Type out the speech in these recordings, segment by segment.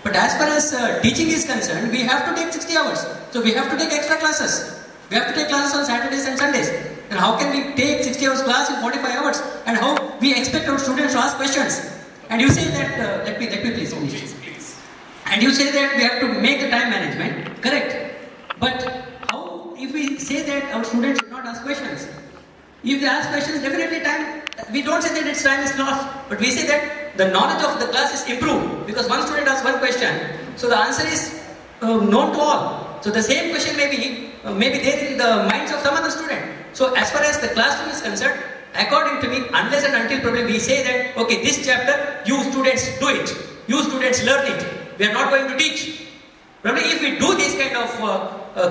But as far as teaching is concerned, we have to take 60 hours. So we have to take extra classes. We have to take classes on Saturdays and Sundays. And how can we take 60 hours class in 45 hours? And how we expect our students to ask questions? And you say that, let me please. And you say that we have to make the time management, correct? But how if we say that our students should not ask questions? If they ask questions, definitely time, we don't say that its time is lost, but we say that the knowledge of the class is improved because one student asks one question, so the answer is known to all. So the same question may be there in the minds of some other student. So as far as the classroom is concerned, according to me, unless and until probably we say that, okay, this chapter, you students do it, you students learn it, we are not going to teach. Probably if we do this kind of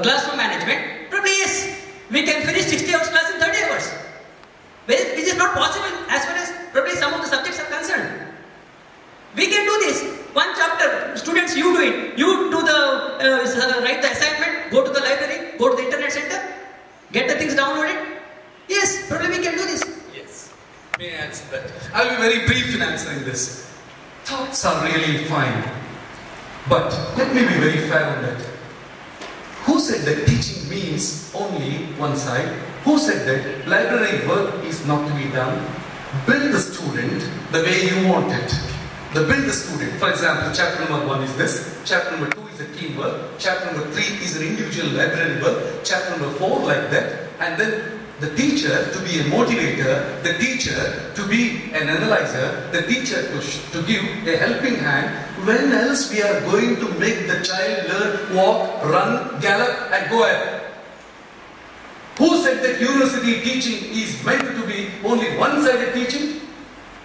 classroom management, probably yes, we can finish 60 hours class in 30 hours. Which is not possible as far as probably some of the subjects are concerned. We can do this. One chapter, students, you do it. You do the, write the assignment, go to the library, go to the internet center, get the things downloaded. Yes, probably we can do this. Yes. May I answer that? I'll be very brief in answering this. Thoughts are really fine. But let me be very fair on that. Who said that teaching means only one side? Who said that library work is not to be done? Build the student the way you want it. Build the student. For example, chapter number 1 is this. Chapter number 2 is a teamwork. Chapter number 3 is an individual library work. Chapter number 4 like that. And then the teacher to be a motivator, the teacher to be an analyzer, the teacher to give a helping hand. When else we are going to make the child learn, walk, run, gallop and go ahead? Who said that university teaching is meant to be only one-sided teaching?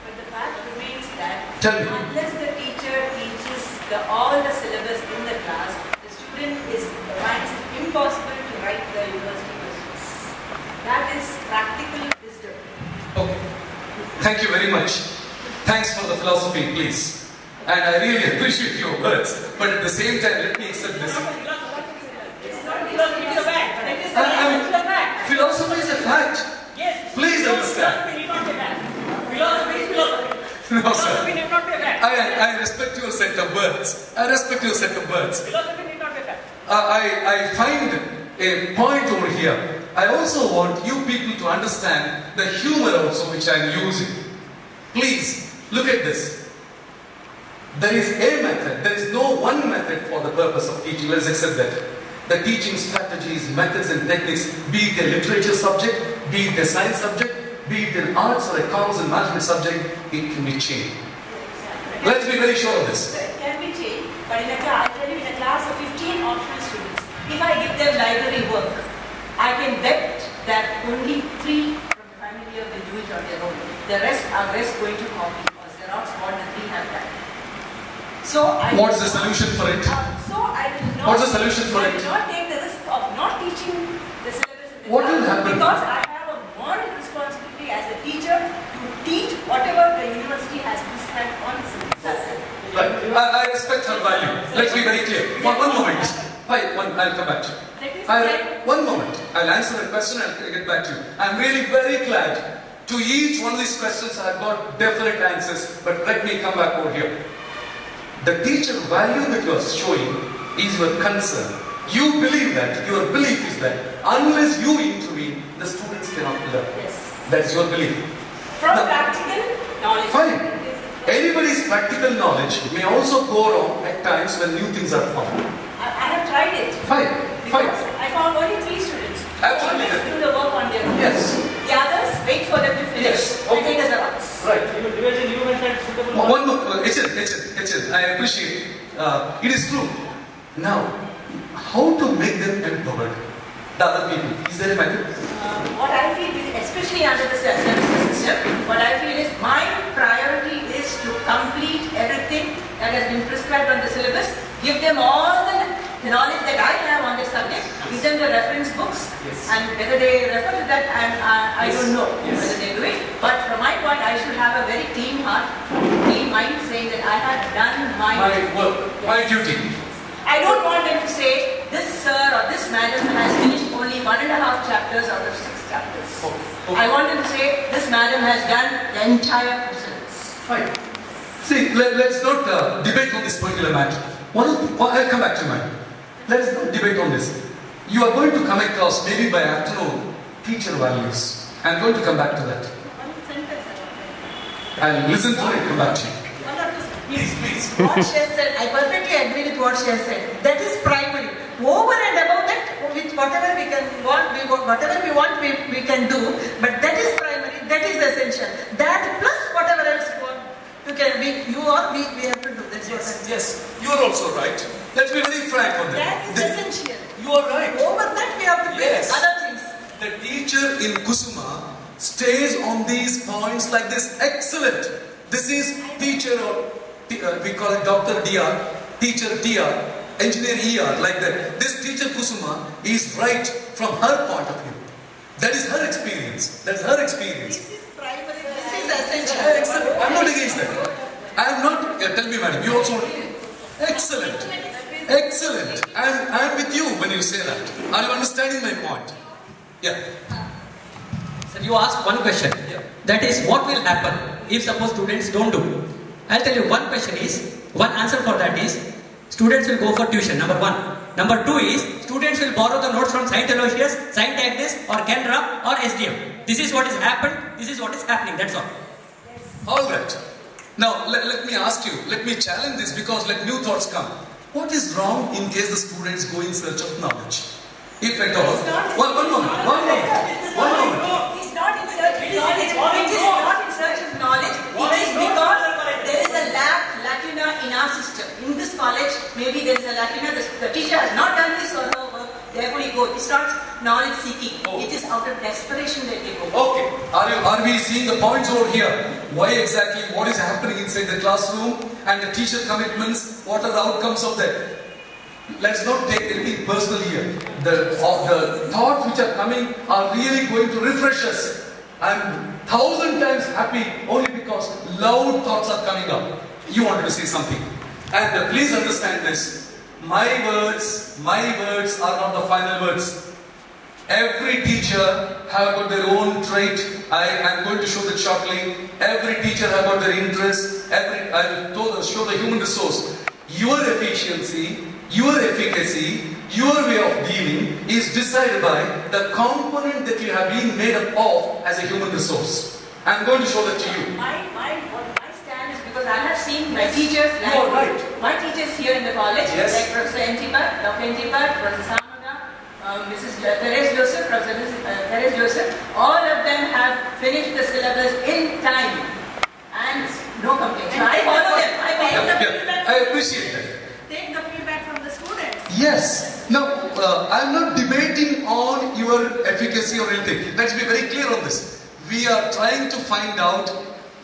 But the fact remains that unless the teacher teaches all the syllabus in the class, the student finds it impossible to write the university questions. That is practical wisdom. Okay. Thank you very much. Thanks for the philosophy, please. And I really appreciate your words. But at the same time, let me accept this. Philosophy is a fact. Yes. Please understand. Philosophy need not be a fact. Philosophy is philosophy. No, sir. Philosophy need not be a fact. I respect your set of words. I respect your set of words. Philosophy need not be a fact. I find a point over here. I also want you people to understand the humor also which I am using. Please, look at this. There is a method. There is no one method for the purpose of teaching. Let's accept that. The teaching strategies, methods and techniques, be it a literature subject, be it a science subject, be it an arts or a commerce and management subject, it can be changed. Let's be very sure of this. It can be changed, but in a class of 15 optional students, if I give them library work, I can bet that only 3 from the family will do it on their own. The rest are going to copy or Xerox what the 3 have done. So what's the solution for it? What's the solution for it? I will not take the risk of not teaching the syllabus in the What will happen? Because I have a moral responsibility as a teacher to teach whatever the university has prescribed on the syllabus. Right. I respect her value. Let's be very clear. One moment. I'll come back to you. One moment. I'll answer the question and I'll get back to you. I'm really very glad. To each one of these questions I've got definite answers. But let me come back over here. The teacher value that you are showing is your concern. You believe that, your belief is that unless you intervene, the students cannot learn. Yes. That's your belief. From practical knowledge. Fine. Anybody's practical knowledge may also go wrong at times when new things are found. I have tried it. Fine. I found only 3 students. Absolutely. Always do the work on their own. Yes. The others wait for them to finish. Yes. And take us around. Right. You mentioned suitable. One more. I appreciate. It is true. Now, how to make them empowered? The other people. Is there a method? What I feel, especially under the semester system, what I feel is my priority is to complete everything that has been prescribed on the syllabus, give them all the knowledge that I have on the subject, give them the reference books, and whether they refer to that, I don't know whether they do it. But from my point, I should have a very clean heart, clean mind, saying that I have done my work, my duty. I don't want them to say, this sir or this madam has finished only 1.5 chapters out of 6 chapters. Okay. I want them to say, this madam has done the entire syllabus. Fine. See, let's not debate on this particular matter. I'll come back to mine. Let us not debate on this. You are going to come across, maybe by afternoon, teacher values. I'm going to come back to that. I'll listen to it and come back to you. Please, please. What she has said, I perfectly agree with what she has said. That is primary. Over and above that, with whatever we can want, whatever we want, we can do. But that is primary. That is essential. That plus whatever else you want, we have to do. That's what I'm saying. Yes, you are also right. Let's be very frank on that. That is essential. You are right. Over that we have to do other things. The teacher in Kusuma stays on these points like this. Excellent. This is teacher or we call it Dr. DR, teacher DR, engineer ER, like that. This teacher Kusuma is right from her point of view. That is her experience. That's her experience. This is primary. This is essential. I'm not against that. I'm not. Tell me, madam. You also. Excellent. Excellent. I'm with you when you say that. Are you understanding my point? Yeah. Sir, you asked one question. Yeah. That is, what will happen if suppose students don't do? I'll tell you, one answer for that is, students will go for tuition, number one. Number two is, students will borrow the notes from Saint Aloysius, Saint Agnes, or Canara, or SDM. This is what has happened, this is what is happening, that's all. Alright. Now, let me ask you, let me challenge this because let new thoughts come. What is wrong in case the students go in search of knowledge? If at all. One moment. He's not in search of knowledge. It is not in search of knowledge. It is because there is a lacuna in our system. In this college, maybe there is a lacuna. The teacher has not done this or her work. Therefore, he goes. It's not knowledge seeking. It is out of desperation that they go. Okay. Are we seeing the points over here? Why exactly? What is happening inside the classroom and the teacher commitments? What are the outcomes of that? Let's not take anything personal here. The thoughts which are coming are really going to refresh us. I'm 1,000 times happy only because loud thoughts are coming up. You wanted to say something. And please understand this. My words are not the final words. Every teacher have got their own trait. I am going to show that shortly. Every teacher have got their interests. I will show the human resource. Your efficiency, your efficacy, your way of dealing is decided by the component that you have been made up of as a human resource. I am going to show that to you. My stand is because I have seen my teachers, like you are right. My teachers here in the college, Yes. like Professor Entipat, Dr. Entipat, Professor Samana, Mrs. Therese Joseph, Professor Therese Joseph, all of them have finished the syllabus in time and no complaints. So I follow them. I appreciate that. Take the feedback from the students. Yes. Now, I am not debating on your efficacy or anything. Let's be very clear on this. We are trying to find out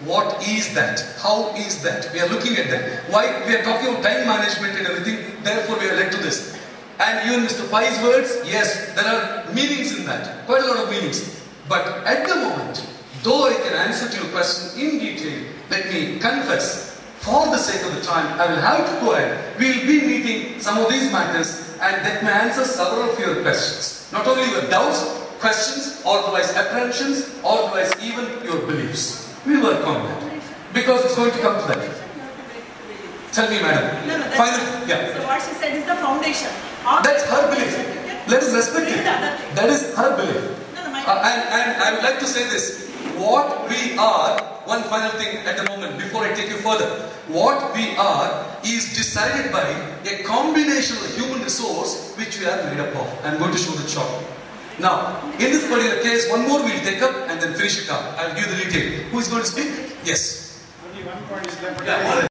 what is that? How is that? We are looking at that. Why? We are talking about time management and everything. Therefore, we are led to this. And even Mr. Pai's words, yes, there are meanings in that. Quite a lot of meanings. But at the moment, though I can answer to your question in detail, let me confess, for the sake of the time, I will have to go ahead. We will be meeting some of these matters and that may answer several of your questions. Not only your doubts, questions, or otherwise apprehensions, or otherwise even your beliefs. We will work on that. Because it's going to come to that. Tell me, madam. No, that's Finally, yeah. So what she said is the foundation. That's her belief. Let us respect it. That is her belief. And I would like to say this. What we are, one final thing at the moment before I take you further. What we are is decided by a combination of the human resource which we are made up of. I'm going to show the chart. Now, in this particular case, one more we'll take up and then finish it up. I'll give the detail. Who is going to speak? Yes. Only one point is left. Yeah.